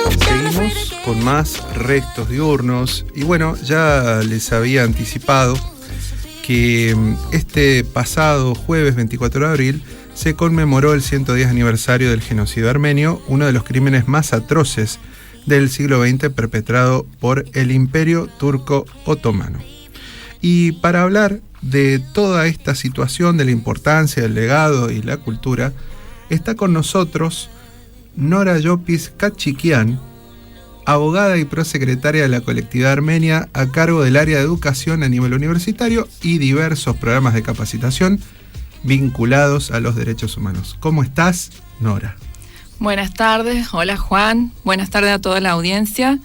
Seguimos con más restos diurnos y bueno, ya les había anticipado que este pasado jueves 24 de abril se conmemoró el 110 aniversario del genocidio armenio, uno de los crímenes más atroces del siglo XX perpetrado por el Imperio Turco Otomano. Y para hablar de toda esta situación, de la importancia del legado y la cultura, está con nosotros Nora Llopis Kachikian, abogada y prosecretaria de la colectividad armenia a cargo del área de educación a nivel universitario y diversos programas de capacitación vinculados a los derechos humanos. ¿Cómo estás, Nora? Buenas tardes, hola Juan, buenas tardes a toda la audiencia.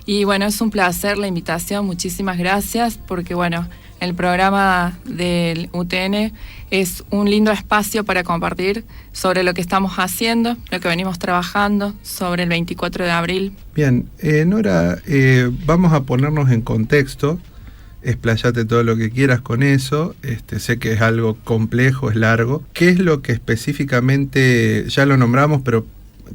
Y bueno, es un placer la invitación, muchísimas gracias, porque bueno, el programa del UTN es un lindo espacio para compartir sobre lo que estamos haciendo, lo que venimos trabajando sobre el 24 de abril. Bien, Nora, vamos a ponernos en contexto, explayate todo lo que quieras con eso, sé que es algo complejo, es largo. ¿Qué es lo que específicamente, ya lo nombramos, pero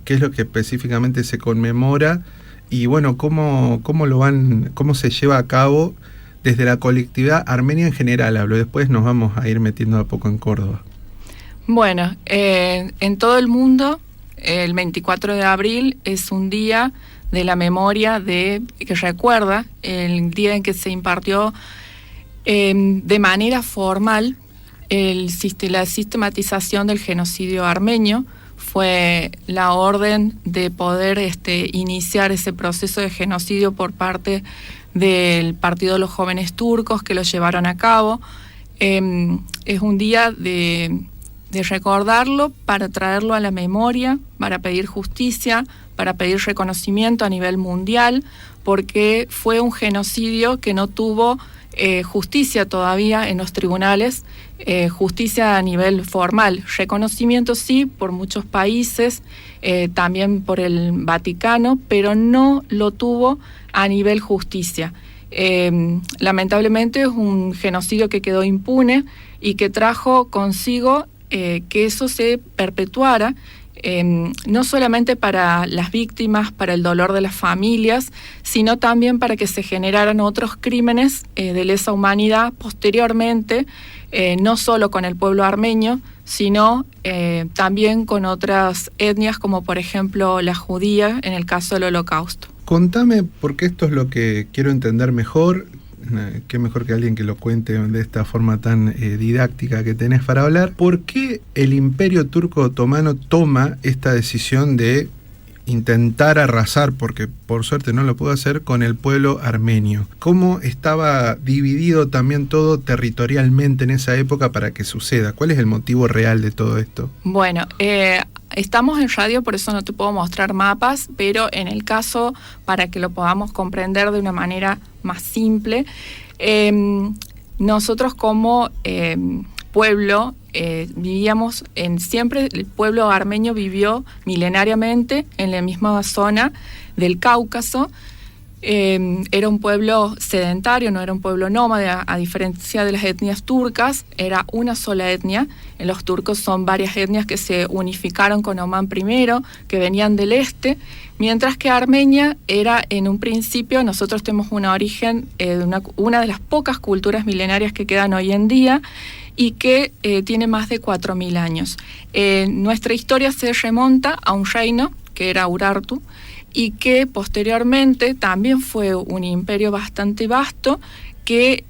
qué es lo que específicamente se conmemora? Y bueno, ¿cómo se lleva a cabo desde la colectividad armenia en general? Hablo, después nos vamos a ir metiendo a poco en Córdoba. Bueno, en todo el mundo, el 24 de abril es un día de la memoria que recuerda el día en que se impartió de manera formal la sistematización del genocidio armenio. Fue la orden de poder iniciar ese proceso de genocidio por parte del Partido de los Jóvenes Turcos que lo llevaron a cabo. Es un día de recordarlo, para traerlo a la memoria, para pedir justicia, para pedir reconocimiento a nivel mundial, porque fue un genocidio que no tuvo justicia todavía en los tribunales, justicia a nivel formal, reconocimiento sí por muchos países, también por el Vaticano, pero no lo tuvo a nivel justicia. Lamentablemente es un genocidio que quedó impune y que trajo consigo que eso se perpetuara, no solamente para las víctimas, para el dolor de las familias, sino también para que se generaran otros crímenes de lesa humanidad posteriormente, no solo con el pueblo armenio, sino también con otras etnias, como por ejemplo la judía, en el caso del Holocausto. Contame, porque esto es lo que quiero entender mejor. Qué mejor que alguien que lo cuente de esta forma tan didáctica que tenés para hablar. ¿Por qué el Imperio Turco Otomano toma esta decisión de intentar arrasar, porque por suerte no lo pudo hacer, con el pueblo armenio? ¿Cómo estaba dividido también todo territorialmente en esa época para que suceda? ¿Cuál es el motivo real de todo esto? Bueno, estamos en radio, por eso no te puedo mostrar mapas, pero en el caso, para que lo podamos comprender de una manera más simple, nosotros como pueblo vivíamos siempre, el pueblo armenio vivió milenariamente en la misma zona del Cáucaso. Era un pueblo sedentario, no era un pueblo nómade, a diferencia de las etnias turcas, era una sola etnia. Los turcos son varias etnias que se unificaron con Omán I, que venían del este, mientras que Armenia era en un principio, nosotros tenemos un origen de una de las pocas culturas milenarias que quedan hoy en día y que tiene más de 4.000 años. Nuestra historia se remonta a un reino que era Urartu, y que posteriormente también fue un imperio bastante vasto que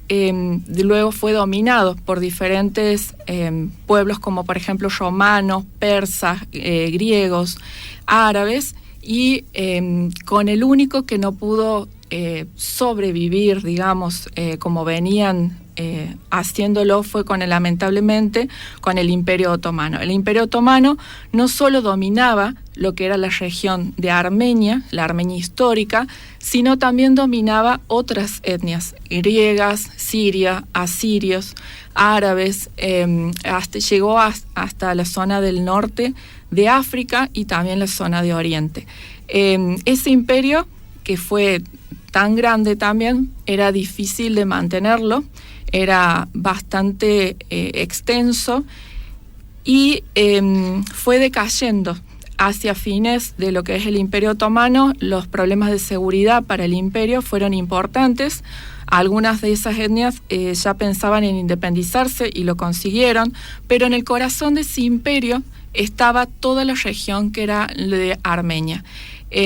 luego fue dominado por diferentes pueblos como por ejemplo romanos, persas, griegos, árabes, y con el único que no pudo sobrevivir, digamos, como venían haciéndolo, fue lamentablemente con el Imperio Otomano. El Imperio Otomano no solo dominaba lo que era la región de Armenia, la Armenia histórica, sino también dominaba otras etnias, griegas, siria, asirios, árabes, llegó hasta la zona del norte de África y también la zona de Oriente. Ese imperio, que fue tan grande también, era difícil de mantenerlo, era bastante extenso y fue decayendo hacia fines de lo que es el Imperio Otomano, los problemas de seguridad para el imperio fueron importantes. Algunas de esas etnias ya pensaban en independizarse y lo consiguieron, pero en el corazón de ese imperio estaba toda la región que era de Armenia.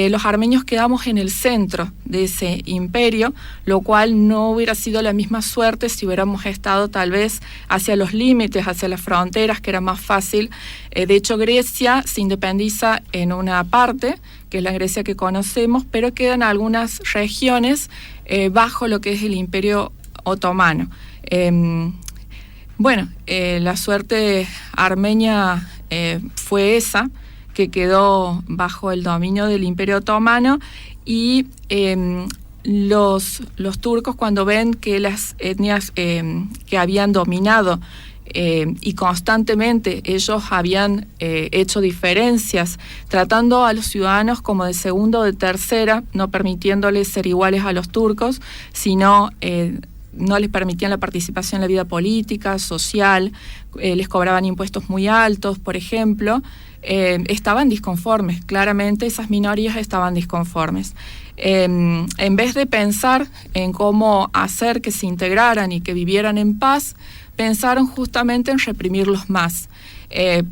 Los armenios quedamos en el centro de ese imperio, lo cual no hubiera sido la misma suerte si hubiéramos estado tal vez hacia los límites, hacia las fronteras, que era más fácil. De hecho, Grecia se independiza en una parte, que es la Grecia que conocemos, pero quedan algunas regiones bajo lo que es el Imperio Otomano. La suerte armenia fue esa, que quedó bajo el dominio del Imperio Otomano, y los turcos, cuando ven que las etnias que habían dominado y constantemente ellos habían hecho diferencias, tratando a los ciudadanos como de segunda o de tercera, no permitiéndoles ser iguales a los turcos, sino no les permitían la participación en la vida política, social, les cobraban impuestos muy altos, por ejemplo, estaban disconformes. Claramente esas minorías estaban disconformes. En vez de pensar en cómo hacer que se integraran y que vivieran en paz, pensaron justamente en reprimirlos más.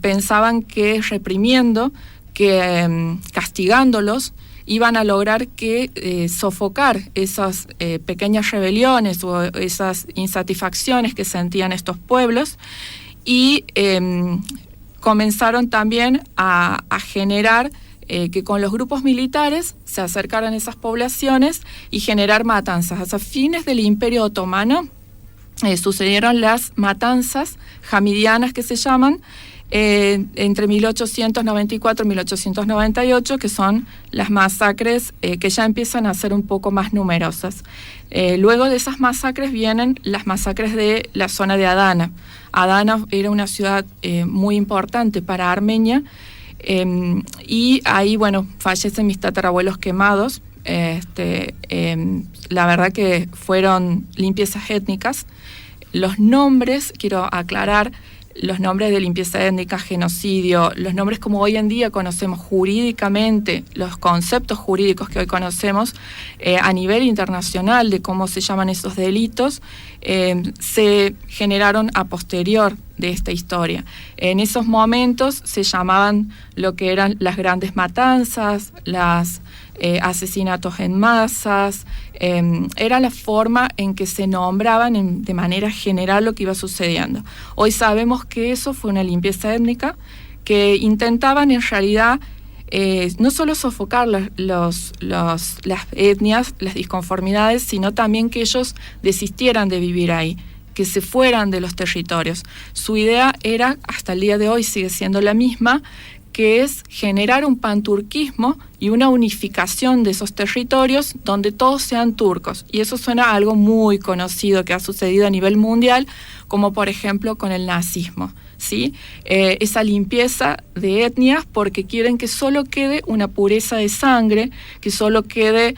Pensaban que reprimiendo, que castigándolos, iban a lograr que sofocar esas pequeñas rebeliones o esas insatisfacciones que sentían estos pueblos, y comenzaron también a generar que con los grupos militares se acercaran a esas poblaciones y generar matanzas. Hasta fines del Imperio Otomano sucedieron las matanzas hamidianas, que se llaman, entre 1894 y 1898, que son las masacres que ya empiezan a ser un poco más numerosas. Luego de esas masacres vienen las masacres de la zona de Adana. Adana era una ciudad muy importante para Armenia, y ahí, fallecen mis tatarabuelos quemados. La verdad que fueron limpiezas étnicas. Los nombres, quiero aclarar, los nombres de limpieza étnica, genocidio, los nombres como hoy en día conocemos jurídicamente, los conceptos jurídicos que hoy conocemos a nivel internacional de cómo se llaman esos delitos, se generaron a posterior de esta historia. En esos momentos se llamaban lo que eran las grandes matanzas, las asesinatos en masas, era la forma en que se nombraban de manera general lo que iba sucediendo. Hoy sabemos que eso fue una limpieza étnica, que intentaban en realidad no solo sofocar las etnias, las disconformidades, sino también que ellos desistieran de vivir ahí, que se fueran de los territorios. Su idea era, hasta el día de hoy sigue siendo la misma, que es generar un panturquismo y una unificación de esos territorios donde todos sean turcos. Y eso suena a algo muy conocido que ha sucedido a nivel mundial, como por ejemplo con el nazismo, ¿sí? Esa limpieza de etnias, porque quieren que solo quede una pureza de sangre, que solo quede,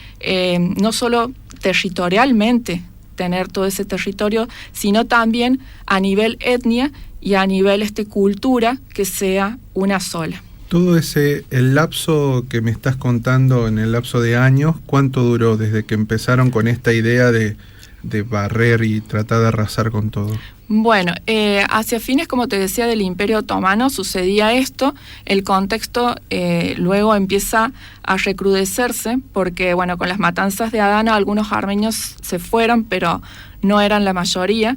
no solo territorialmente tener todo ese territorio, sino también a nivel etnia y a nivel cultura, que sea una sola. Todo el lapso que me estás contando, en el lapso de años, ¿cuánto duró desde que empezaron con esta idea de barrer y tratar de arrasar con todo? Bueno, hacia fines, como te decía, del Imperio Otomano sucedía esto. El contexto luego empieza a recrudecerse, porque con las matanzas de Adana algunos armenios se fueron, pero no eran la mayoría.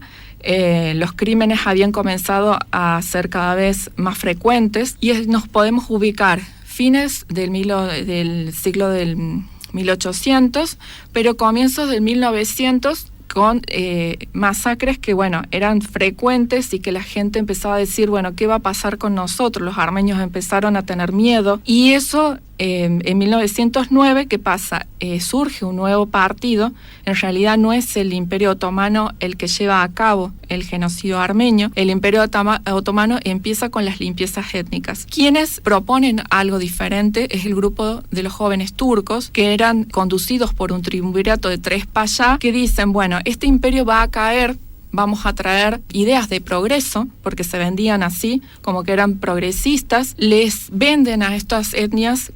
Los crímenes habían comenzado a ser cada vez más frecuentes, y nos podemos ubicar fines del siglo del 1800, pero comienzos del 1900, con masacres que eran frecuentes, y que la gente empezaba a decir, ¿qué va a pasar con nosotros? Los armenios empezaron a tener miedo, y eso en 1909, ¿qué pasa? Surge un nuevo partido. En realidad no es el Imperio Otomano el que lleva a cabo el genocidio armenio. El Imperio Otomano empieza con las limpiezas étnicas. Quienes proponen algo diferente es el grupo de los jóvenes turcos, que eran conducidos por un triunvirato de 3 payá, que dicen, este imperio va a caer vamos a traer ideas de progreso, porque se vendían así, como que eran progresistas, les venden a estas etnias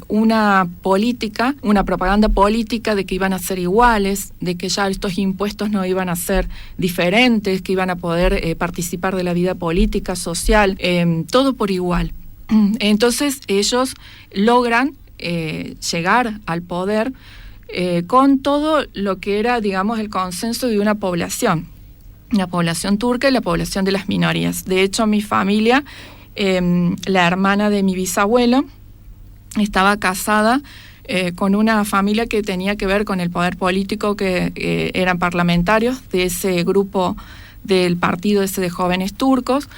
una política, una propaganda política de que iban a ser iguales, de que ya estos impuestos no iban a ser diferentes, que iban a poder participar de la vida política, social, todo por igual. Entonces ellos logran llegar al poder con todo lo que era, digamos, el consenso de una población, la población turca y la población de las minorías. De hecho, mi familia, la hermana de mi bisabuelo, estaba casada con una familia que tenía que ver con el poder político, que eran parlamentarios de ese grupo del partido ese de jóvenes turcos.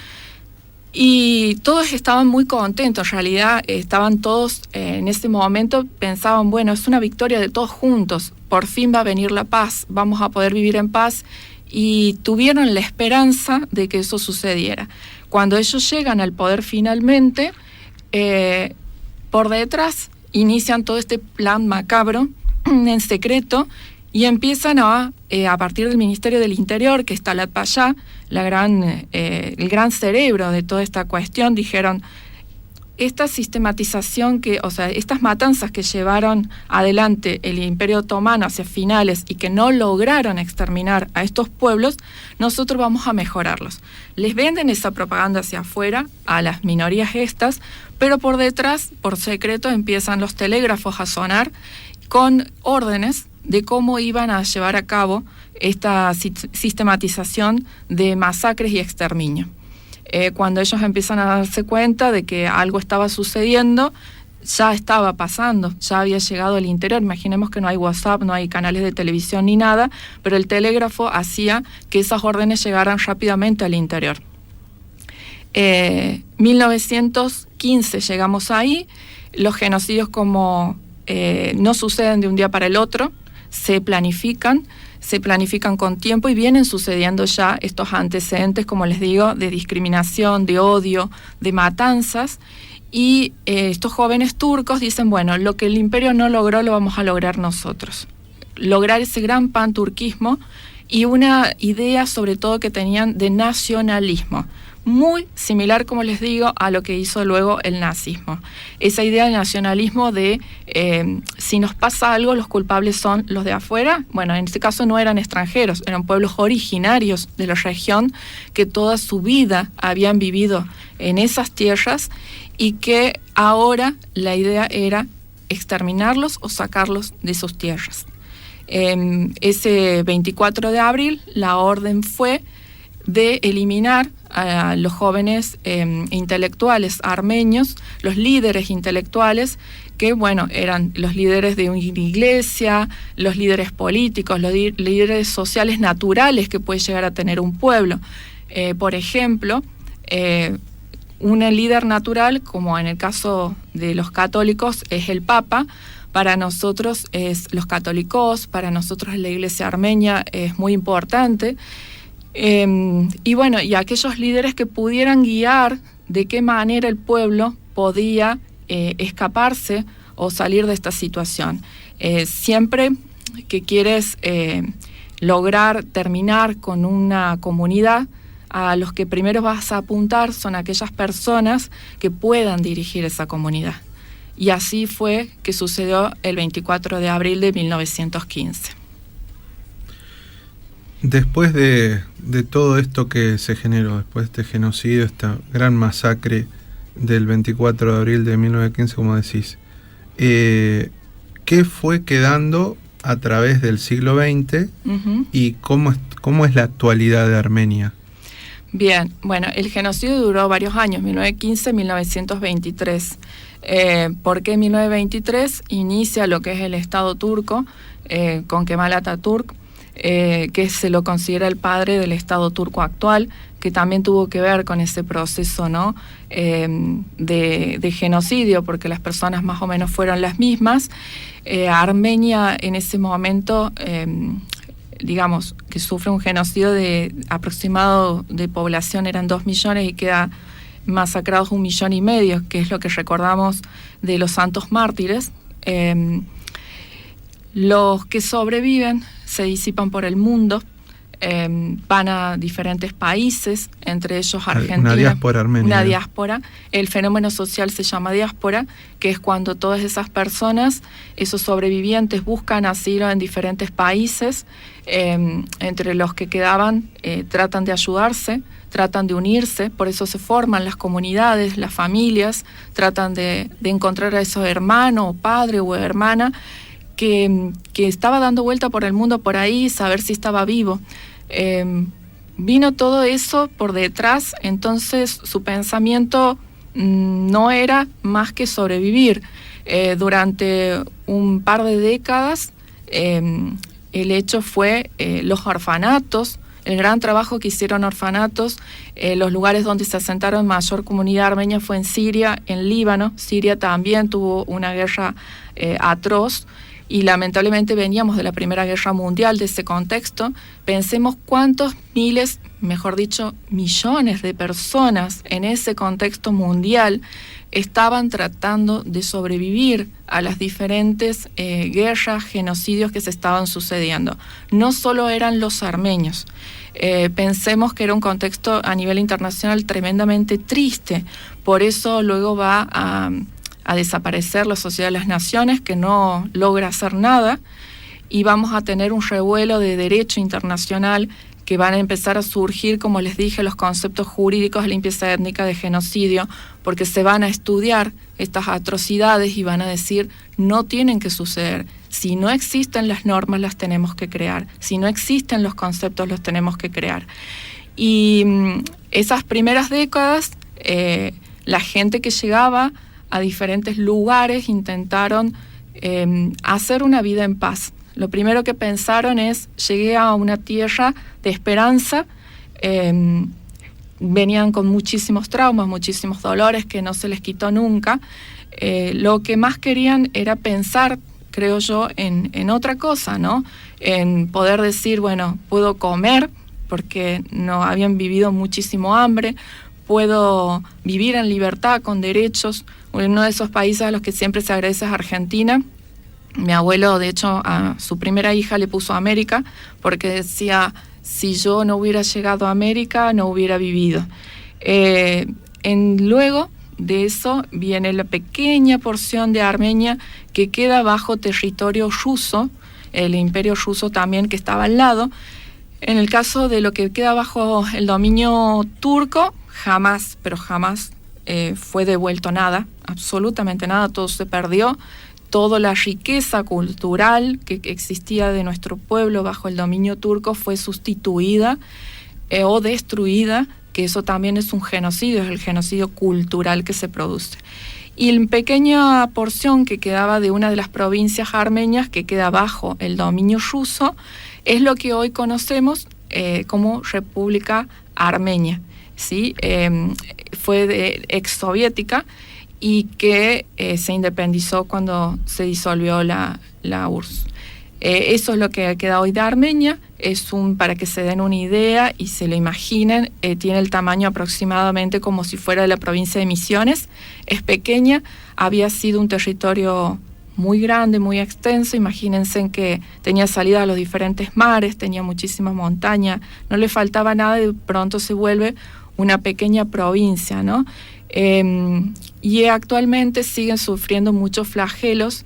Y todos estaban muy contentos, en realidad estaban todos en ese momento, pensaban, bueno, es una victoria de todos juntos, por fin va a venir la paz, vamos a poder vivir en paz, y tuvieron la esperanza de que eso sucediera. Cuando ellos llegan al poder finalmente, por detrás inician todo este plan macabro en secreto, y empiezan a partir del Ministerio del Interior, que está Talat Pasha, el gran cerebro de toda esta cuestión, dijeron, esta sistematización estas matanzas que llevaron adelante el Imperio Otomano hacia finales y que no lograron exterminar a estos pueblos, nosotros vamos a mejorarlos. Les venden esa propaganda hacia afuera a las minorías estas, pero por detrás, por secreto, empiezan los telégrafos a sonar con órdenes de cómo iban a llevar a cabo esta sistematización de masacres y exterminio. Cuando ellos empiezan a darse cuenta de que algo estaba sucediendo, ya estaba pasando, ya había llegado al interior. Imaginemos que no hay WhatsApp, no hay canales de televisión ni nada, pero el telégrafo hacía que esas órdenes llegaran rápidamente al interior. 1915 llegamos ahí, los genocidios no suceden de un día para el otro, se planifican con tiempo y vienen sucediendo ya estos antecedentes, como les digo, de discriminación, de odio, de matanzas, y estos jóvenes turcos dicen, bueno, lo que el imperio no logró lo vamos a lograr nosotros. Lograr ese gran panturquismo y una idea sobre todo que tenían de nacionalismo, muy similar, como les digo, a lo que hizo luego el nazismo. Esa idea de nacionalismo de si nos pasa algo, los culpables son los de afuera. Bueno, en este caso no eran extranjeros, eran pueblos originarios de la región que toda su vida habían vivido en esas tierras y que ahora la idea era exterminarlos o sacarlos de sus tierras. Ese 24 de abril la orden fue de eliminar a los jóvenes intelectuales armenios, los líderes intelectuales, que bueno, eran los líderes de una iglesia, los líderes políticos, los líderes sociales naturales que puede llegar a tener un pueblo. Por ejemplo, un líder natural, como en el caso de los católicos, es el Papa. Para nosotros los católicos, para nosotros la iglesia armenia es muy importante. Y bueno, y aquellos líderes que pudieran guiar de qué manera el pueblo podía escaparse o salir de esta situación. Siempre que quieres lograr terminar con una comunidad, a los que primero vas a apuntar son aquellas personas que puedan dirigir esa comunidad. Y así fue que sucedió el 24 de abril de 1915. Después de todo esto que se generó, después de este genocidio, esta gran masacre del 24 de abril de 1915, como decís, ¿qué fue quedando a través del siglo XX y cómo es la actualidad de Armenia? Bien, bueno, el genocidio duró varios años, 1915-1923. ¿Por qué 1923? Inicia lo que es el Estado turco con Kemal Atatürk, que se lo considera el padre del Estado turco actual, que también tuvo que ver con ese proceso, ¿no? De genocidio, porque las personas más o menos fueron las mismas. Armenia en ese momento, digamos, que sufre un genocidio de aproximado de población, eran 2 millones y queda masacrados 1,5 millones, que es lo que recordamos de los santos mártires. Los que sobreviven se disipan por el mundo. van a diferentes países, entre ellos Argentina. Una diáspora armenia. Una diáspora. El fenómeno social se llama diáspora, que es cuando todas esas personas, esos sobrevivientes, buscan asilo en diferentes países. Entre los que quedaban, tratan de ayudarse, tratan de unirse, por eso se forman las comunidades, las familias, tratan de encontrar a esos hermanos, o padre o hermana, que estaba dando vuelta por el mundo por ahí, saber si estaba vivo. Vino todo eso por detrás, entonces su pensamiento no era más que sobrevivir. Durante un par de décadas, el hecho fue los orfanatos, el gran trabajo que hicieron orfanatos. Los lugares donde se asentaron mayor comunidad armenia fue en Siria, en Líbano. Siria también tuvo una guerra atroz, y lamentablemente veníamos de la Primera Guerra Mundial, de ese contexto. Pensemos cuántos miles, mejor dicho, millones de personas en ese contexto mundial estaban tratando de sobrevivir a las diferentes guerras, genocidios que se estaban sucediendo. No solo eran los armenios. Pensemos que era un contexto a nivel internacional tremendamente triste. Por eso luego va a desaparecer la Sociedad de las Naciones, que no logra hacer nada, y vamos a tener un revuelo de derecho internacional que van a empezar a surgir, como les dije, los conceptos jurídicos de limpieza étnica, de genocidio, porque se van a estudiar estas atrocidades y van a decir, no tienen que suceder. Si no existen las normas, las tenemos que crear. Si no existen los conceptos, los tenemos que crear. Y esas primeras décadas, la gente que llegaba a diferentes lugares intentaron hacer una vida en paz. Lo primero que pensaron es, llegué a una tierra de esperanza. Venían con muchísimos traumas, muchísimos dolores que no se les quitó nunca. Lo que más querían era pensar, creo yo, en otra cosa, ¿no? En poder decir, bueno, puedo comer, porque no habían vivido muchísimo hambre, puedo vivir en libertad, con derechos. Uno de esos países a los que siempre se agradece es Argentina. Mi abuelo, de hecho, a su primera hija le puso América, porque decía, si yo no hubiera llegado a América, no hubiera vivido. Luego de eso viene la pequeña porción de Armenia que queda bajo territorio ruso, el imperio ruso también, que estaba al lado. En el caso de lo que queda bajo el dominio turco, jamás, pero jamás fue devuelto nada, absolutamente nada, todo se perdió. Toda la riqueza cultural que existía de nuestro pueblo bajo el dominio turco fue sustituida o destruida, que eso también es un genocidio, es el genocidio cultural que se produce. Y la pequeña porción que quedaba de una de las provincias armenias que queda bajo el dominio ruso es lo que hoy conocemos como República Armenia, ¿sí? Fue exsoviética y que se independizó cuando se disolvió la URSS. Eso es lo que queda hoy de Armenia. Para que se den una idea y se lo imaginen, tiene el tamaño aproximadamente como si fuera de la provincia de Misiones. Es pequeña, había sido un territorio muy grande, muy extenso. Imagínense en que tenía salida a los diferentes mares, tenía muchísimas montañas, no le faltaba nada, y de pronto se vuelve una pequeña provincia, ¿no? Y actualmente siguen sufriendo muchos flagelos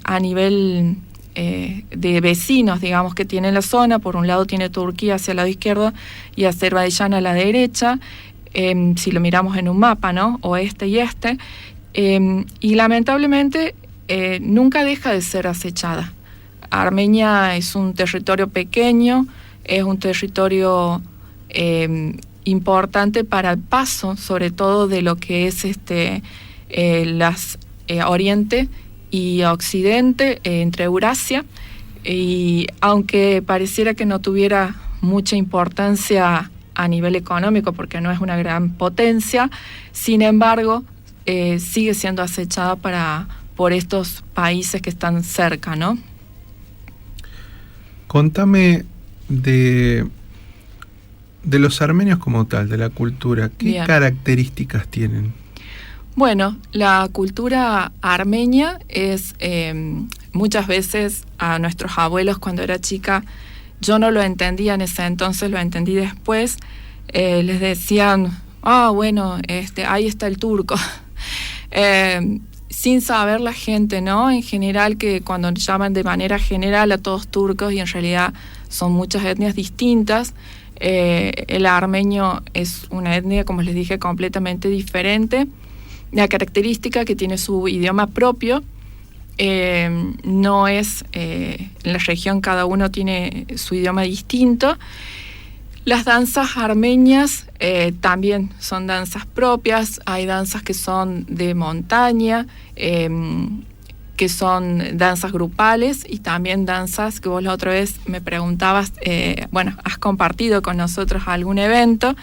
a nivel de vecinos, digamos, que tiene la zona. Por un lado tiene Turquía hacia el lado izquierdo y Azerbaiyán a la derecha, si lo miramos en un mapa, ¿no? Oeste y este. Y lamentablemente nunca deja de ser acechada. Armenia es un territorio pequeño, es un territorio importante para el paso, sobre todo de lo que es Oriente y Occidente, entre Eurasia, y aunque pareciera que no tuviera mucha importancia a nivel económico, porque no es una gran potencia, sin embargo, sigue siendo acechada por estos países que están cerca, ¿no? Contame de los armenios como tal, de la cultura. ¿Qué Bien. características tienen? Bueno, la cultura armenia es, muchas veces a nuestros abuelos cuando era chica, yo no lo entendía en ese entonces, lo entendí después, les decían, bueno, ahí está el turco. Sin saber la gente, ¿no? En general, que cuando llaman de manera general a todos turcos, y en realidad son muchas etnias distintas. El armenio es una etnia, como les dije, completamente diferente. La característica que tiene su idioma propio, no es, en la región cada uno tiene su idioma distinto. Las danzas armenias también son danzas propias. Hay danzas que son de montaña, que son danzas grupales, y también danzas que vos la otra vez me preguntabas, has compartido con nosotros algún evento.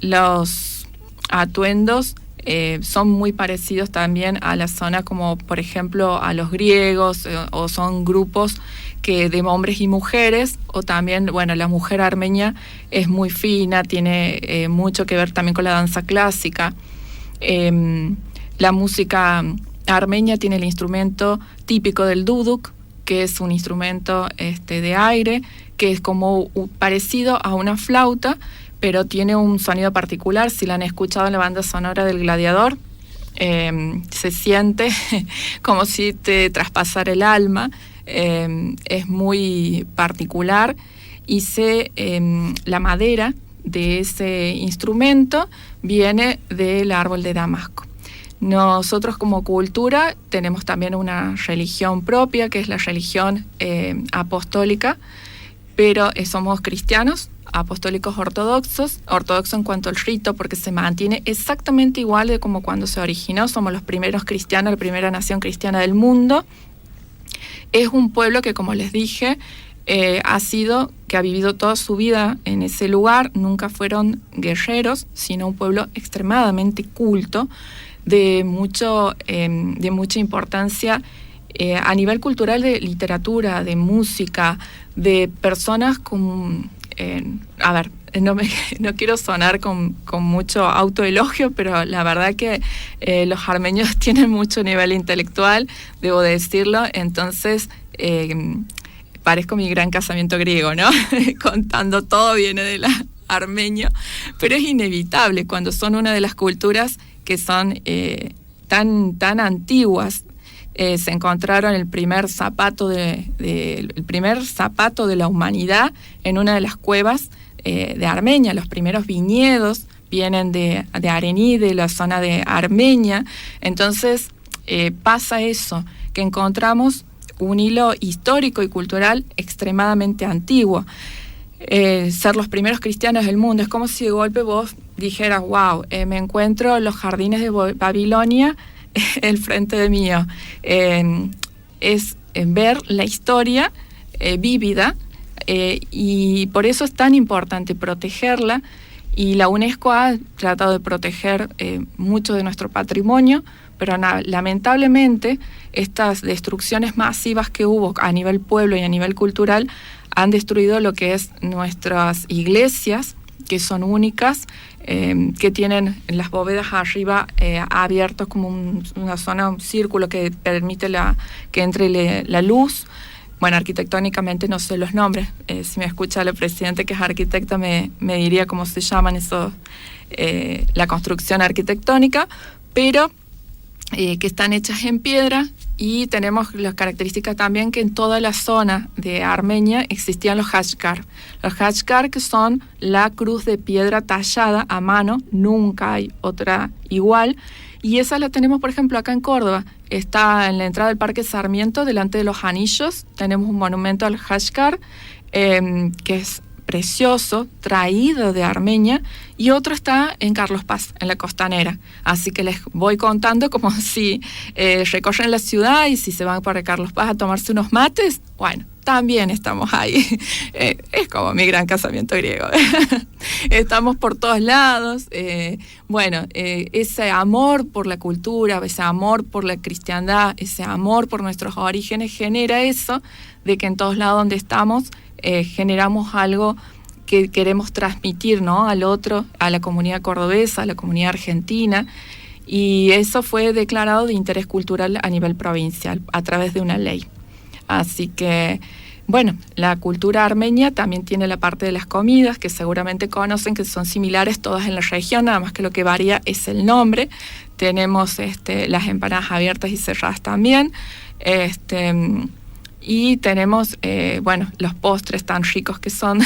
Los atuendos son muy parecidos también a la zona, como por ejemplo a los griegos, o son grupos de hombres y mujeres, o también, la mujer armenia es muy fina, tiene mucho que ver también con la danza clásica. La música armenia tiene el instrumento típico del duduk, que es un instrumento de aire, que es como parecido a una flauta, pero tiene un sonido particular. Si la han escuchado en la banda sonora del Gladiador, se siente como si te traspasara el alma. Es muy particular, y la madera de ese instrumento viene del árbol de Damasco. Nosotros como cultura tenemos también una religión propia, que es la religión apostólica, pero somos cristianos, apostólicos ortodoxos en cuanto al rito, porque se mantiene exactamente igual de como cuando se originó. Somos los primeros cristianos, la primera nación cristiana del mundo. Es un pueblo que, como les dije, ha vivido toda su vida en ese lugar. Nunca fueron guerreros, sino un pueblo extremadamente culto, de mucha importancia a nivel cultural, de literatura, de música, de personas con... no quiero sonar con mucho autoelogio, pero la verdad que los armenios tienen mucho nivel intelectual, debo decirlo. Entonces parezco mi gran casamiento griego, ¿no? Contando todo viene del armenio, pero es inevitable cuando son una de las culturas que son tan antiguas. Se encontraron el primer zapato de la humanidad en una de las cuevas de Armenia. Los primeros viñedos vienen de Arení, de la zona de Armenia. Entonces pasa eso, que encontramos un hilo histórico y cultural extremadamente antiguo. Ser los primeros cristianos del mundo es como si de golpe vos dijeras, wow, me encuentro en los jardines de Babilonia el frente de mío. Es ver la historia vívida, y por eso es tan importante protegerla, y la UNESCO ha tratado de proteger mucho de nuestro patrimonio, pero lamentablemente estas destrucciones masivas que hubo a nivel pueblo y a nivel cultural han destruido lo que es nuestras iglesias, que son únicas, que tienen en las bóvedas arriba abiertos como una zona, un círculo que permite que entre la luz. Bueno, arquitectónicamente no sé los nombres. Si me escucha la presidenta, que es arquitecta, me diría cómo se llaman eso, la construcción arquitectónica, pero que están hechas en piedra. Y tenemos las características también que en toda la zona de Armenia existían los hachkar. Los hachkar, que son la cruz de piedra tallada a mano, nunca hay otra igual. Y esa la tenemos, por ejemplo, acá en Córdoba. Está en la entrada del Parque Sarmiento, delante de los anillos. Tenemos un monumento al hachkar, que es precioso, traído de Armenia, y otro está en Carlos Paz, en la Costanera. Así que les voy contando como si recorren la ciudad, y si se van para Carlos Paz a tomarse unos mates, bueno, también estamos ahí. Es como mi gran casamiento griego. Estamos por todos lados. Ese amor por la cultura, ese amor por la cristiandad, ese amor por nuestros orígenes genera eso, de que en todos lados donde estamos generamos algo que queremos transmitir, ¿no?, al otro, a la comunidad cordobesa, a la comunidad argentina, y eso fue declarado de interés cultural a nivel provincial a través de una ley. Así que, Bueno, la cultura armenia también tiene la parte de las comidas, que seguramente conocen, que son similares todas en la región, nada más que lo que varía es el nombre. Tenemos las empanadas abiertas y cerradas también. Y tenemos, los postres tan ricos que son.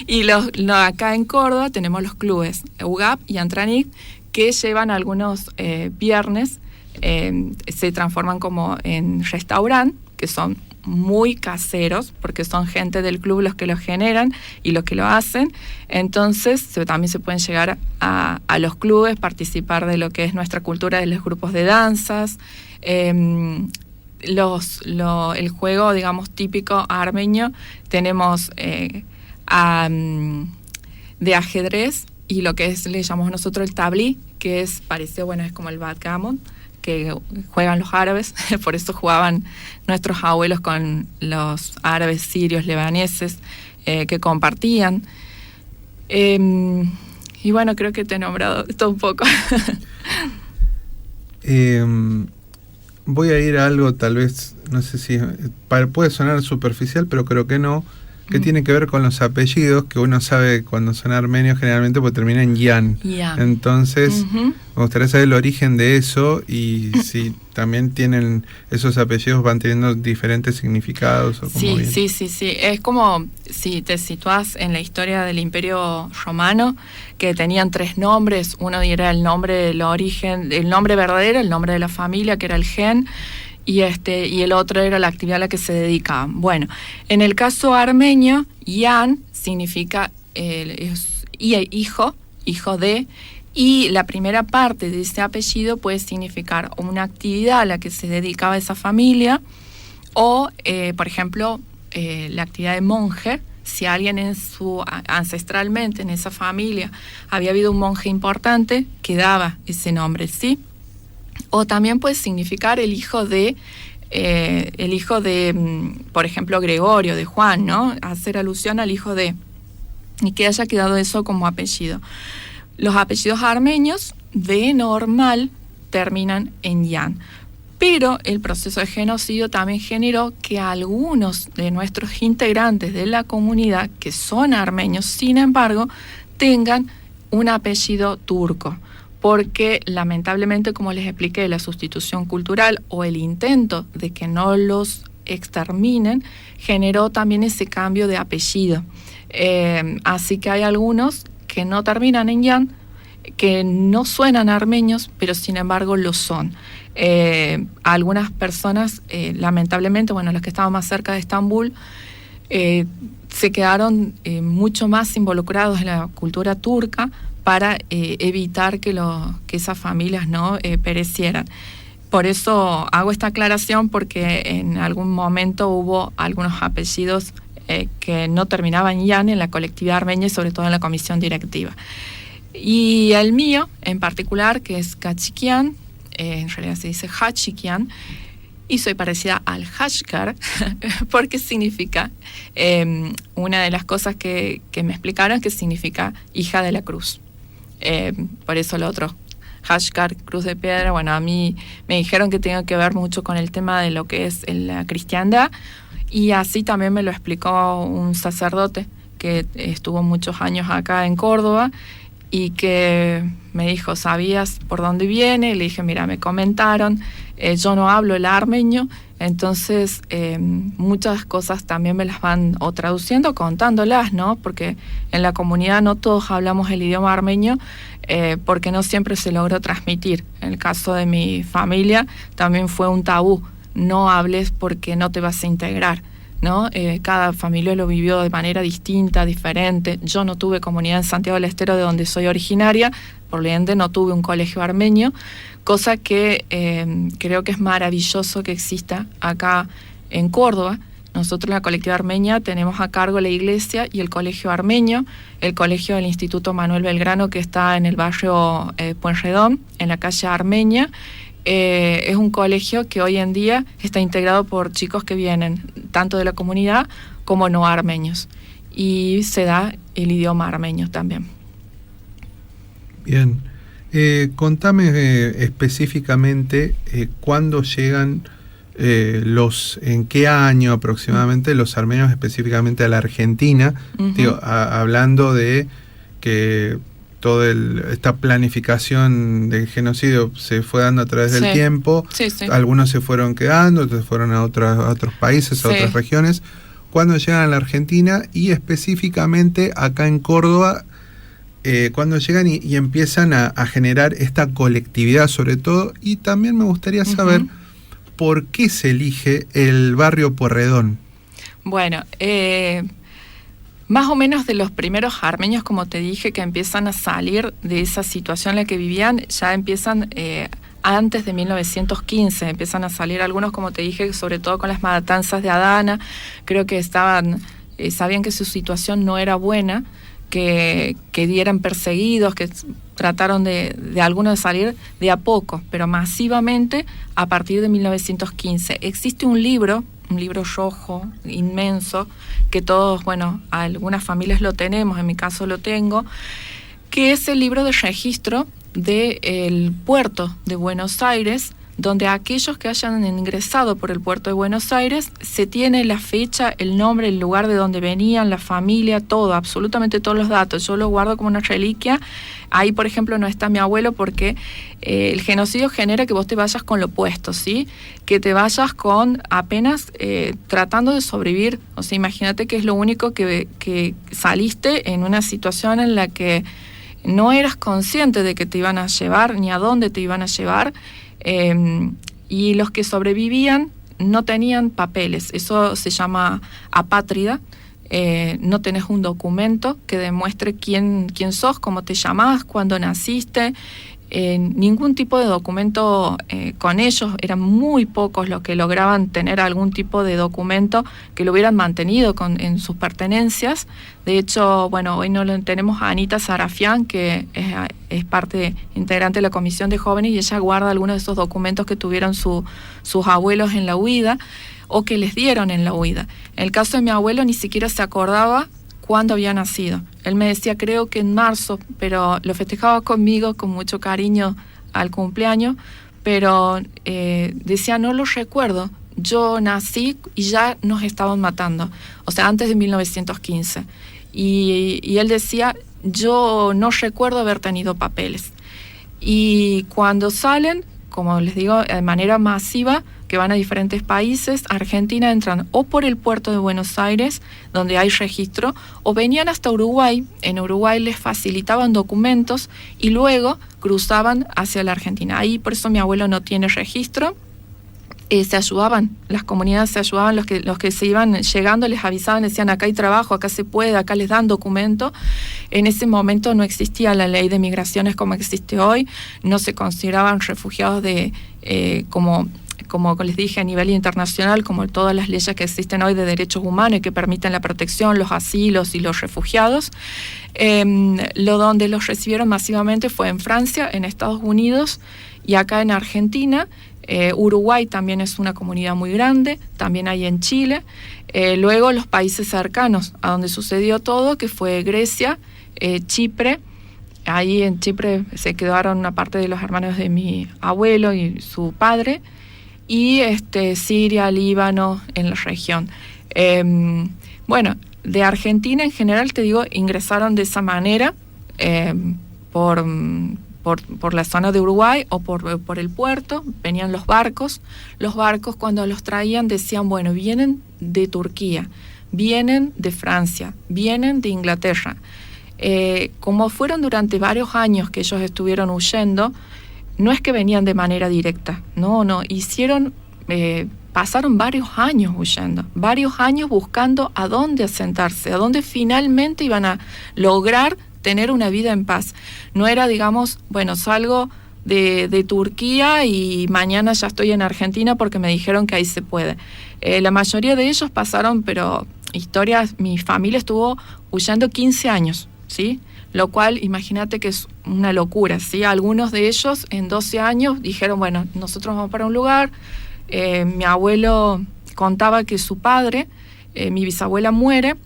Y acá en Córdoba tenemos los clubes UGAP y Antranik, que llevan algunos viernes, se transforman como en restaurante, que son muy caseros, porque son gente del club los que lo generan y los que lo hacen. Entonces también se pueden llegar a los clubes, participar de lo que es nuestra cultura, de los grupos de danzas, el juego, digamos, típico armenio. Tenemos de ajedrez y lo que le llamamos nosotros el tablí, que es parecido, es como el backgammon, que juegan los árabes. Por eso jugaban nuestros abuelos con los árabes, sirios, libaneses, que compartían. Y bueno, creo que te he nombrado esto un poco. Voy a ir a algo, tal vez, no sé si puede sonar superficial, pero creo que no, que tiene que ver con los apellidos, que uno sabe cuando son armenios generalmente pues termina en Yan. Entonces, me gustaría saber el origen de eso y si también tienen esos apellidos, van teniendo diferentes significados. O sí. Es como si te situás en la historia del Imperio Romano, que tenían 3 nombres. Uno era el nombre del origen, el nombre verdadero, el nombre de la familia, que era el gen, y el otro era la actividad a la que se dedicaban. Bueno, en el caso armenio, Yan significa hijo de, y la primera parte de ese apellido puede significar una actividad a la que se dedicaba esa familia, o, por ejemplo, la actividad de monje. Si alguien ancestralmente en esa familia había habido un monje importante, quedaba ese nombre, ¿sí? O también puede significar el hijo de, por ejemplo, Gregorio, de Juan, ¿no? Hacer alusión al hijo de, y que haya quedado eso como apellido. Los apellidos armenios, de normal, terminan en Yan. Pero el proceso de genocidio también generó que algunos de nuestros integrantes de la comunidad, que son armenios, sin embargo, tengan un apellido turco. Porque lamentablemente, como les expliqué, la sustitución cultural o el intento de que no los exterminen generó también ese cambio de apellido. Así que hay algunos que no terminan en Yan, que no suenan armenios, pero sin embargo lo son. Algunas personas, lamentablemente, los que estaban más cerca de Estambul, se quedaron mucho más involucrados en la cultura turca, para evitar que esas familias no perecieran. Por eso hago esta aclaración, porque en algún momento hubo algunos apellidos que no terminaban Yan en la colectividad armenia y sobre todo en la comisión directiva. Y el mío en particular, que es Kachikian, en realidad se dice Hachikian, y soy parecida al Hashkar, porque significa, una de las cosas que me explicaron es que significa hija de la cruz. Por eso lo otro, Hashkar, cruz de piedra. A mí me dijeron que tiene que ver mucho con el tema de lo que es la cristiandad, y así también me lo explicó un sacerdote que estuvo muchos años acá en Córdoba y que me dijo, ¿sabías por dónde viene? Y le dije, mira, me comentaron, yo no hablo el armenio, entonces muchas cosas también me las van o traduciendo, contándolas, ¿no? Porque en la comunidad no todos hablamos el idioma armenio, porque no siempre se logró transmitir. En el caso de mi familia también fue un tabú, no hables porque no te vas a integrar, ¿no? Cada familia lo vivió de manera distinta, diferente. Yo no tuve comunidad en Santiago del Estero, de donde soy originaria, por lo ende no tuve un colegio armenio, cosa que creo que es maravilloso que exista acá en Córdoba. Nosotros en la colectividad armenia tenemos a cargo la iglesia y el colegio armenio, el colegio del Instituto Manuel Belgrano, que está en el barrio Pueyrredón, en la calle Armenia. Es un colegio que hoy en día está integrado por chicos que vienen tanto de la comunidad como no armenios, y se da el idioma armenio también. Bien, contame específicamente cuándo llegan en qué año aproximadamente los armenios, específicamente a la Argentina, hablando de que toda esta planificación del genocidio se fue dando a través del tiempo, algunos se fueron quedando, otros fueron a otros países, a otras regiones, cuando llegan a la Argentina y específicamente acá en Córdoba, cuando llegan y empiezan a generar esta colectividad sobre todo. Y también me gustaría saber por qué se elige el barrio Pueyrredón. Bueno, más o menos de los primeros armenios, como te dije, que empiezan a salir de esa situación en la que vivían, ya empiezan antes de 1915, empiezan a salir algunos, como te dije, sobre todo con las matanzas de Adana. Creo que sabían que su situación no era buena, que eran perseguidos, que trataron de algunos de salir de a poco, pero masivamente a partir de 1915. Existe un libro rojo, inmenso, que todos, algunas familias lo tenemos, en mi caso lo tengo, que es el libro de registro del puerto de Buenos Aires, donde aquellos que hayan ingresado por el puerto de Buenos Aires se tiene la fecha, el nombre, el lugar de donde venían, la familia, todo, absolutamente todos los datos. Yo lo guardo como una reliquia. Ahí, por ejemplo, no está mi abuelo porque el genocidio genera que vos te vayas con lo opuesto, ¿sí? Que te vayas con apenas tratando de sobrevivir. O sea, imagínate que es lo único que saliste en una situación en la que no eras consciente de que te iban a llevar ni a dónde te iban a llevar. Y los que sobrevivían no tenían papeles, eso se llama apátrida. No tenés un documento que demuestre quién sos, cómo te llamás, cuándo naciste, ningún tipo de documento con ellos. Eran muy pocos los que lograban tener algún tipo de documento que lo hubieran mantenido en sus pertenencias. De hecho, hoy no lo tenemos a Anita Sarafián, que es parte integrante de la Comisión de Jóvenes, y ella guarda algunos de esos documentos que tuvieron sus abuelos en la huida o que les dieron en la huida. En el caso de mi abuelo ni siquiera se acordaba cuándo había nacido. Él me decía, creo que en marzo, pero lo festejaba conmigo con mucho cariño al cumpleaños, pero decía, no lo recuerdo, yo nací y ya nos estaban matando, o sea, antes de 1915. Y él decía, yo no recuerdo haber tenido papeles. Y cuando salen, como les digo, de manera masiva, que van a diferentes países, Argentina entran o por el puerto de Buenos Aires, donde hay registro, o venían hasta Uruguay. En Uruguay les facilitaban documentos y luego cruzaban hacia la Argentina. Ahí por eso mi abuelo no tiene registro. Se ayudaban, las comunidades se ayudaban, los que se iban llegando les avisaban, decían, acá hay trabajo, acá se puede, acá les dan documento. En ese momento no existía la ley de migraciones como existe hoy, no se consideraban refugiados como les dije, a nivel internacional, como todas las leyes que existen hoy de derechos humanos y que permiten la protección, los asilos y los refugiados. Donde los recibieron masivamente fue en Francia, en Estados Unidos y acá en Argentina. Uruguay también es una comunidad muy grande, también hay en Chile. Luego los países cercanos a donde sucedió todo, que fue Grecia, Chipre. Ahí en Chipre se quedaron una parte de los hermanos de mi abuelo y su padre, y Siria, Líbano, en la región. De Argentina en general, te digo, ingresaron de esa manera por la zona de Uruguay o por el puerto. Venían los barcos. Los barcos, cuando los traían, decían, vienen de Turquía, vienen de Francia, vienen de Inglaterra. Como fueron durante varios años que ellos estuvieron huyendo, no es que venían de manera directa, no, pasaron varios años huyendo, varios años buscando a dónde asentarse, a dónde finalmente iban a lograr tener una vida en paz. No era, digamos, salgo de Turquía y mañana ya estoy en Argentina porque me dijeron que ahí se puede. La mayoría de ellos pasaron, mi familia estuvo huyendo 15 años, ¿sí? Lo cual, imagínate que es una locura, ¿sí? Algunos de ellos en 12 años dijeron, nosotros vamos para un lugar. Mi abuelo contaba que su padre, mi bisabuela muere,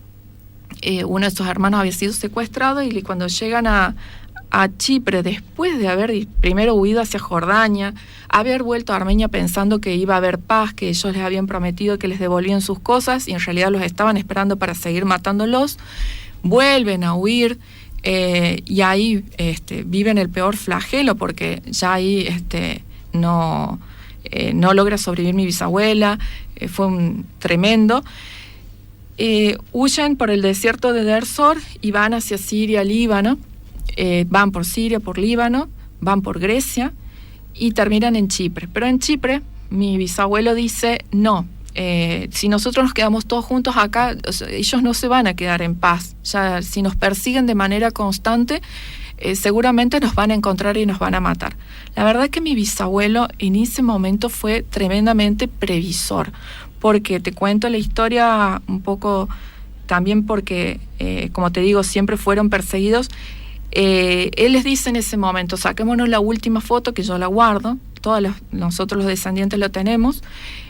uno de sus hermanos había sido secuestrado y cuando llegan a a Chipre después de haber primero huido hacia Jordania, haber vuelto a Armenia pensando que iba a haber paz, que ellos les habían prometido que les devolvían sus cosas y en realidad los estaban esperando para seguir matándolos, vuelven a huir y ahí viven el peor flagelo porque ya ahí no logra sobrevivir mi bisabuela, fue un tremendo. Huyen por el desierto de Deir Zor y van hacia Siria, Líbano, van por Siria, por Líbano, van por Grecia y terminan en Chipre. Pero en Chipre mi bisabuelo dice, no, si nosotros nos quedamos todos juntos acá, ellos no se van a quedar en paz. Ya, si nos persiguen de manera constante, seguramente nos van a encontrar y nos van a matar. La verdad es que mi bisabuelo en ese momento fue tremendamente previsor, porque te cuento la historia un poco también porque, como te digo, siempre fueron perseguidos. Él les dice en ese momento, saquémonos la última foto, que yo la guardo, nosotros los descendientes lo tenemos,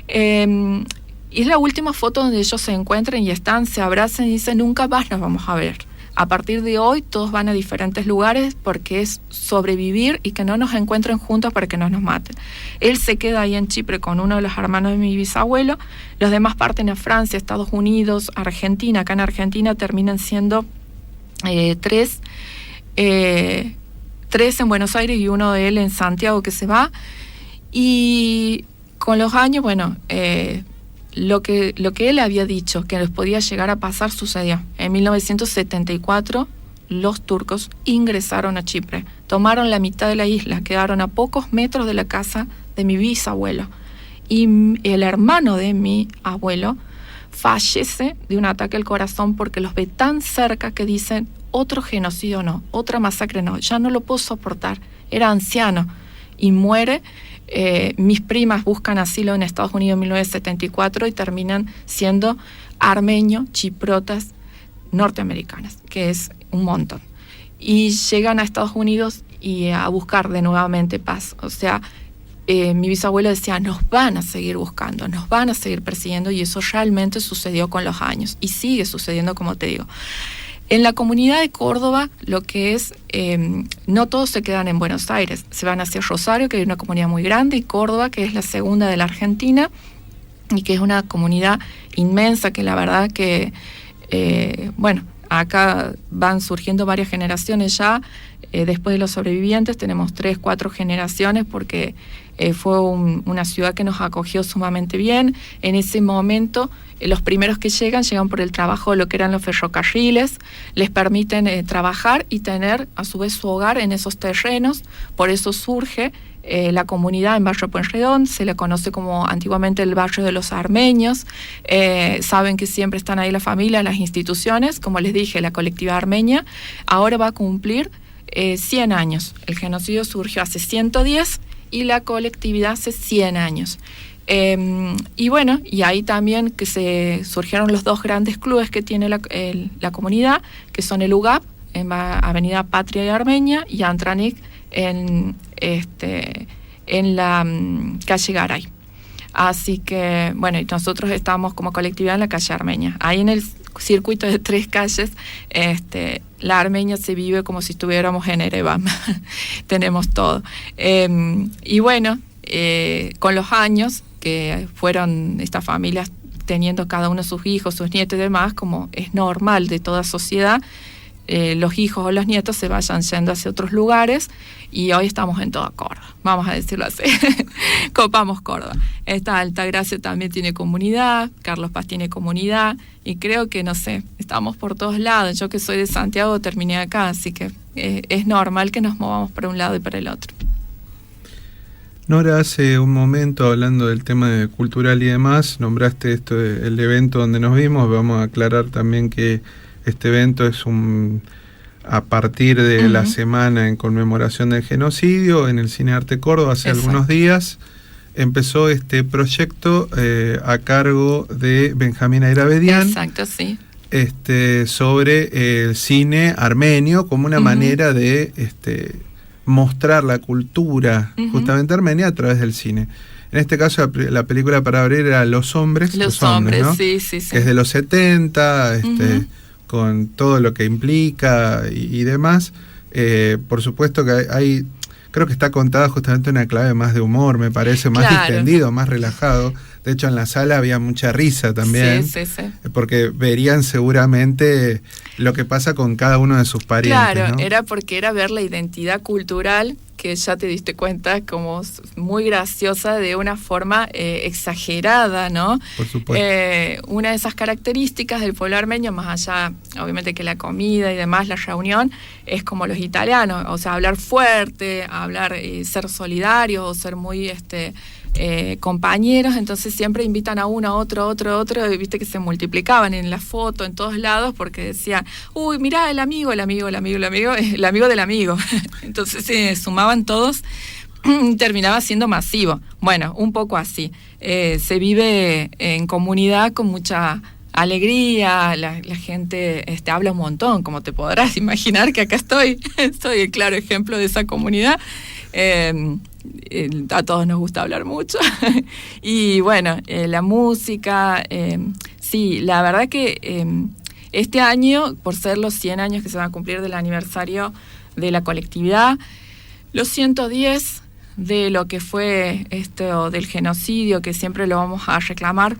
y es la última foto donde ellos se encuentran y se abrazan y dicen, nunca más nos vamos a ver. A partir de hoy todos van a diferentes lugares porque es sobrevivir y que no nos encuentren juntos para que no nos maten. Él se queda ahí en Chipre con uno de los hermanos de mi bisabuelo, los demás parten a Francia, Estados Unidos, Argentina. Acá en Argentina terminan siendo tres en Buenos Aires y uno de él en Santiago que se va. Y con los años, bueno, lo que él había dicho que les podía llegar a pasar sucedió. En 1974 los turcos ingresaron a Chipre, tomaron la mitad de la isla, quedaron a pocos metros de la casa de mi bisabuelo y el hermano de mi abuelo fallece de un ataque al corazón porque los ve tan cerca que dicen, otro genocidio no, otra masacre no, ya no lo puedo soportar. Era anciano y muere. Mis primas buscan asilo en Estados Unidos en 1974 y terminan siendo armenios, chiprotas, norteamericanas, que es un montón. Y llegan a Estados Unidos y a buscar de nuevamente paz. O sea, mi bisabuelo decía, nos van a seguir buscando, nos van a seguir persiguiendo, y eso realmente sucedió con los años y sigue sucediendo, como te digo. En la comunidad de Córdoba, lo que es, no todos se quedan en Buenos Aires, se van hacia Rosario, que hay una comunidad muy grande, y Córdoba, que es la segunda de la Argentina, y que es una comunidad inmensa, que la verdad que, bueno, acá van surgiendo varias generaciones ya, después de los sobrevivientes tenemos 3, 4 generaciones, porque fue una ciudad que nos acogió sumamente bien. En ese momento, los primeros que llegan por el trabajo de lo que eran los ferrocarriles, les permiten trabajar y tener a su vez su hogar en esos terrenos. Por eso surge la comunidad en Barrio Pueyrredón, se le conoce como antiguamente el barrio de los armenios. Saben que siempre están ahí la familia, las instituciones. Como les dije, la colectividad armenia ahora va a cumplir 100 años. El genocidio surgió hace 110 y la colectividad hace 100 años. Y bueno, y ahí también que se surgieron los dos grandes clubes que tiene la comunidad, que son el UGAP, en Avenida Patria y Armenia, y Antranik en la calle Garay. Así que, bueno, y nosotros estamos como colectividad en la calle Armenia. Ahí en el circuito de 3 calles, la Armenia se vive como si estuviéramos en Ereván. Tenemos todo. Y bueno, con los años que fueron estas familias teniendo cada uno sus hijos, sus nietos y demás, como es normal de toda sociedad, los hijos o los nietos se vayan yendo hacia otros lugares, y hoy estamos en toda Córdoba, vamos a decirlo así. Copamos Córdoba. Esta Altagracia también tiene comunidad, Carlos Paz tiene comunidad, y creo que, no sé, estamos por todos lados. Yo que soy de Santiago terminé acá, así que es normal que nos movamos para un lado y para el otro. Nora, hace un momento, hablando del tema cultural y demás, nombraste el evento donde nos vimos. Vamos a aclarar también que este evento es a partir de la semana en conmemoración del genocidio en el Cine Arte Córdoba. Hace algunos días empezó este proyecto a cargo de Benjamín Ayravedian. Exacto, sí. Sobre el cine armenio como una manera de mostrar la cultura justamente armenia a través del cine. En este caso la película para abrir era Los Hombres, ¿no? Sí. Que es de los 70, con todo lo que implica y demás. Por supuesto que hay creo que está contada justamente una clave más de humor, me parece, más distendido, más relajado. De hecho, en la sala había mucha risa también. Sí. Porque verían seguramente lo que pasa con cada uno de sus parientes. Claro, ¿no? era porque era ver la identidad cultural, que ya te diste cuenta, como muy graciosa, de una forma exagerada, ¿no? Por supuesto. Una de esas características del pueblo armenio, más allá, obviamente, que la comida y demás, la reunión, es como los italianos, o sea, hablar fuerte, hablar, ser solidarios, o ser muy compañeros. Entonces siempre invitan a uno, a otro, y viste que se multiplicaban en la foto, en todos lados, porque decían, uy, mirá, el amigo del amigo. Entonces se sumaban todos, terminaba siendo masivo. Bueno, un poco así. Se vive en comunidad con mucha alegría, la gente habla un montón, como te podrás imaginar que acá soy el claro ejemplo de esa comunidad. A todos nos gusta hablar mucho. Y bueno, la música, sí, la verdad que este año, por ser los 100 años que se van a cumplir del aniversario de la colectividad, los 110 de lo que fue del genocidio, que siempre lo vamos a reclamar,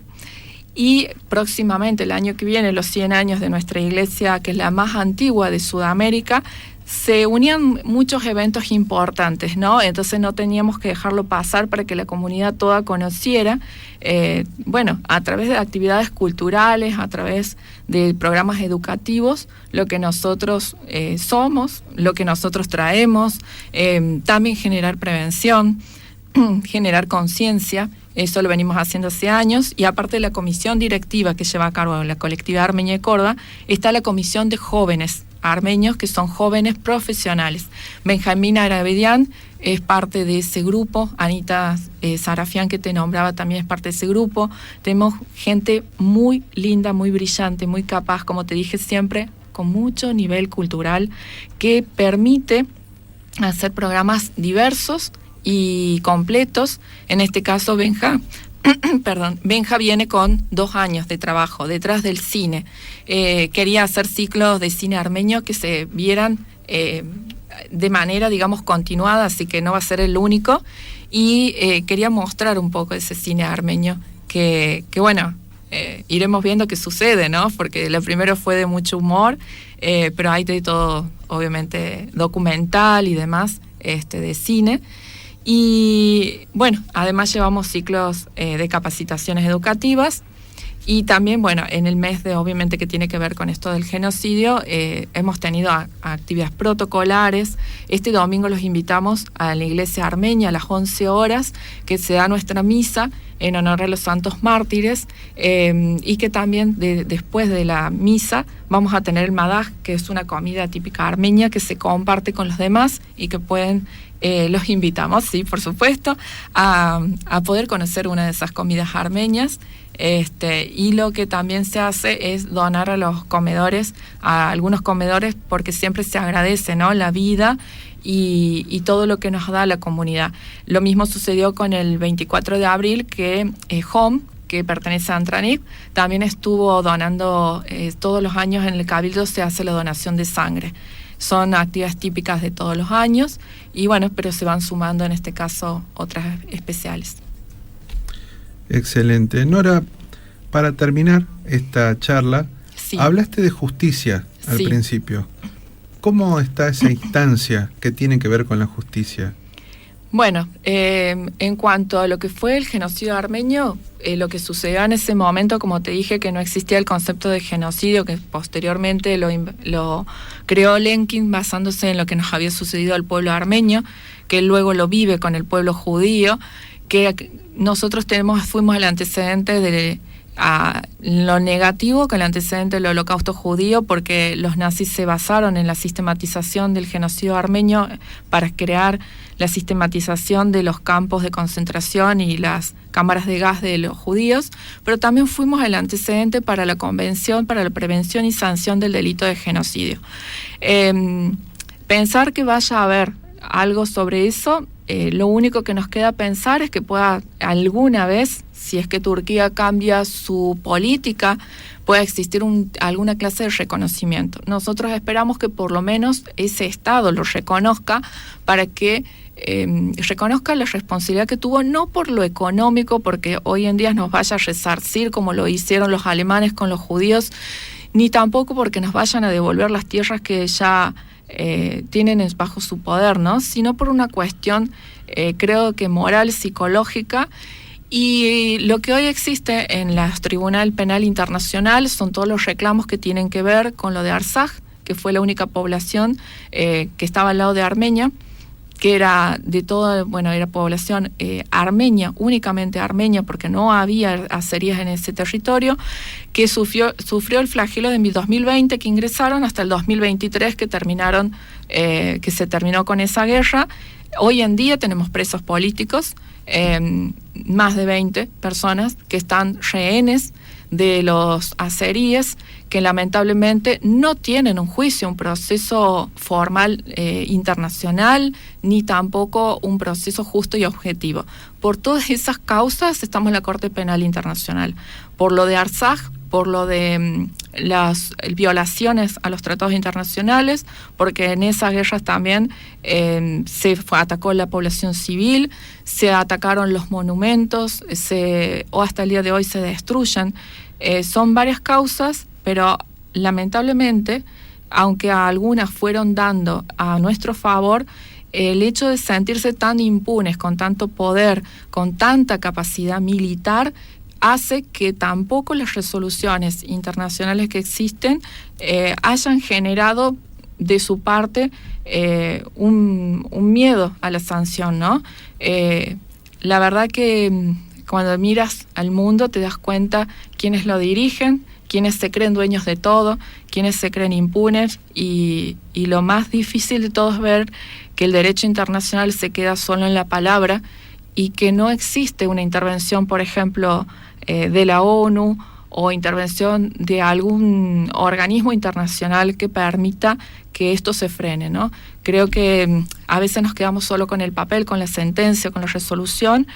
y próximamente, el año que viene, los 100 años de nuestra iglesia, que es la más antigua de Sudamérica, se unían muchos eventos importantes, ¿no? Entonces no teníamos que dejarlo pasar para que la comunidad toda conociera, a través de actividades culturales, a través de programas educativos, lo que nosotros somos, lo que nosotros traemos, también generar prevención, generar conciencia. Eso lo venimos haciendo hace años, y aparte de la comisión directiva que lleva a cargo la colectividad armenia de Córdoba, está la comisión de jóvenes armenios, que son jóvenes profesionales. Benjamín Arabedian es parte de ese grupo, Anita Sarafián, que te nombraba, también es parte de ese grupo. Tenemos gente muy linda, muy brillante, muy capaz, como te dije siempre, con mucho nivel cultural, que permite hacer programas diversos y completos. En este caso, Benja viene con 2 años de trabajo detrás del cine. Quería hacer ciclos de cine armenio que se vieran de manera, digamos, continuada, así que no va a ser el único, y quería mostrar un poco ese cine armenio que iremos viendo qué sucede, ¿no? Porque lo primero fue de mucho humor, pero hay de todo, obviamente, documental y demás, de cine. Y bueno, además llevamos ciclos de capacitaciones educativas, y también, en el mes obviamente, que tiene que ver con esto del genocidio, hemos tenido actividades protocolares. Este domingo los invitamos a la iglesia armenia a las 11 horas, que se da nuestra misa en honor a los santos mártires, y que también después de la misa vamos a tener el madaj, que es una comida típica armenia que se comparte con los demás y que pueden... los invitamos, sí, por supuesto, a poder conocer una de esas comidas armenias. Y lo que también se hace es donar a los comedores, a algunos comedores, porque siempre se agradece, ¿no?, la vida y todo lo que nos da la comunidad. Lo mismo sucedió con el 24 de abril, que Home, que pertenece a Antranip, también estuvo donando, todos los años en el Cabildo se hace la donación de sangre. Son actividades típicas de todos los años, y pero se van sumando en este caso otras especiales. Excelente. Nora, para terminar esta charla, sí, hablaste de justicia al principio. ¿Cómo está esa instancia que tiene que ver con la justicia? Bueno, en cuanto a lo que fue el genocidio armenio, lo que sucedió en ese momento, como te dije, que no existía el concepto de genocidio, que posteriormente lo creó Lenkin basándose en lo que nos había sucedido al pueblo armenio, que luego lo vive con el pueblo judío, que nosotros fuimos el antecedente de lo negativo, con el antecedente del holocausto judío, porque los nazis se basaron en la sistematización del genocidio armenio para crear la sistematización de los campos de concentración y las cámaras de gas de los judíos, pero también fuimos el antecedente para la Convención para la Prevención y Sanción del Delito de Genocidio. Pensar que vaya a haber algo sobre eso lo único que nos queda pensar es que pueda alguna vez, si es que Turquía cambia su política, pueda existir alguna clase de reconocimiento. Nosotros esperamos que por lo menos ese Estado lo reconozca para que reconozca la responsabilidad que tuvo, no por lo económico, porque hoy en día nos vaya a resarcir como lo hicieron los alemanes con los judíos, ni tampoco porque nos vayan a devolver las tierras que ya tienen bajo su poder, ¿no? Sino por una cuestión, creo que moral, psicológica. Y lo que hoy existe en la Tribunal Penal Internacional son todos los reclamos que tienen que ver con lo de Artsaj, que fue la única población que estaba al lado de Armenia, que era de toda, era población armenia, únicamente armenia, porque no había azeríes en ese territorio, que sufrió el flagelo de 2020, que ingresaron hasta el 2023, que se terminó con esa guerra. Hoy en día tenemos presos políticos, más de 20 personas que están rehenes de los azeríes, que lamentablemente no tienen un juicio, un proceso formal internacional, ni tampoco un proceso justo y objetivo. Por todas esas causas estamos en la Corte Penal Internacional. Por lo de Artsaj, por lo de las violaciones a los tratados internacionales, porque en esas guerras también atacó la población civil, se atacaron los monumentos, o hasta el día de hoy se destruyen. Son varias causas, pero lamentablemente, aunque algunas fueron dando a nuestro favor, el hecho de sentirse tan impunes, con tanto poder, con tanta capacidad militar, hace que tampoco las resoluciones internacionales que existen hayan generado de su parte un miedo a la sanción, ¿no? La verdad que cuando miras al mundo te das cuenta quiénes lo dirigen, quiénes se creen dueños de todo, quiénes se creen impunes, y lo más difícil de todo es ver que el derecho internacional se queda solo en la palabra y que no existe una intervención, por ejemplo, de la ONU o intervención de algún organismo internacional que permita que esto se frene, ¿no? Creo que a veces nos quedamos solo con el papel, con la sentencia, con la resolución,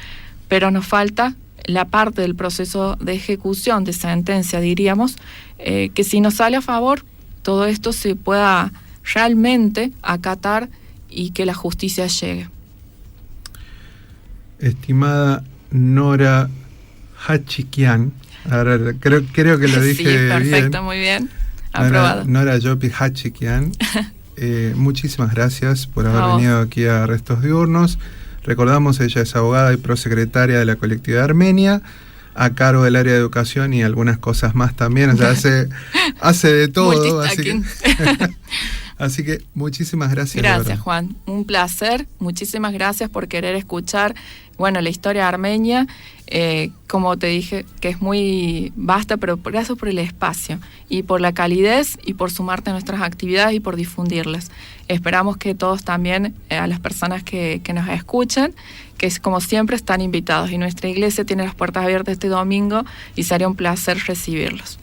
pero nos falta la parte del proceso de ejecución de sentencia, diríamos, que si nos sale a favor, todo esto se pueda realmente acatar y que la justicia llegue. Estimada Nora Hachikian, ahora creo que lo dije bien. Sí, perfecto, muy bien. Aprobado. Nora Jopi Hachikian, muchísimas gracias por haber venido aquí a Restos Diurnos. Recordamos, ella es abogada y prosecretaria de la colectividad armenia, a cargo del área de educación y algunas cosas más también. O sea, hace de todo. Así que muchísimas gracias. Gracias, Juan. Un placer. Muchísimas gracias por querer escuchar, la historia armenia. Como te dije, que es muy vasta, pero gracias por el espacio y por la calidez y por sumarte a nuestras actividades y por difundirlas. Esperamos que todos también, a las personas que nos escuchan, que como siempre están invitados, y nuestra iglesia tiene las puertas abiertas este domingo y sería un placer recibirlos.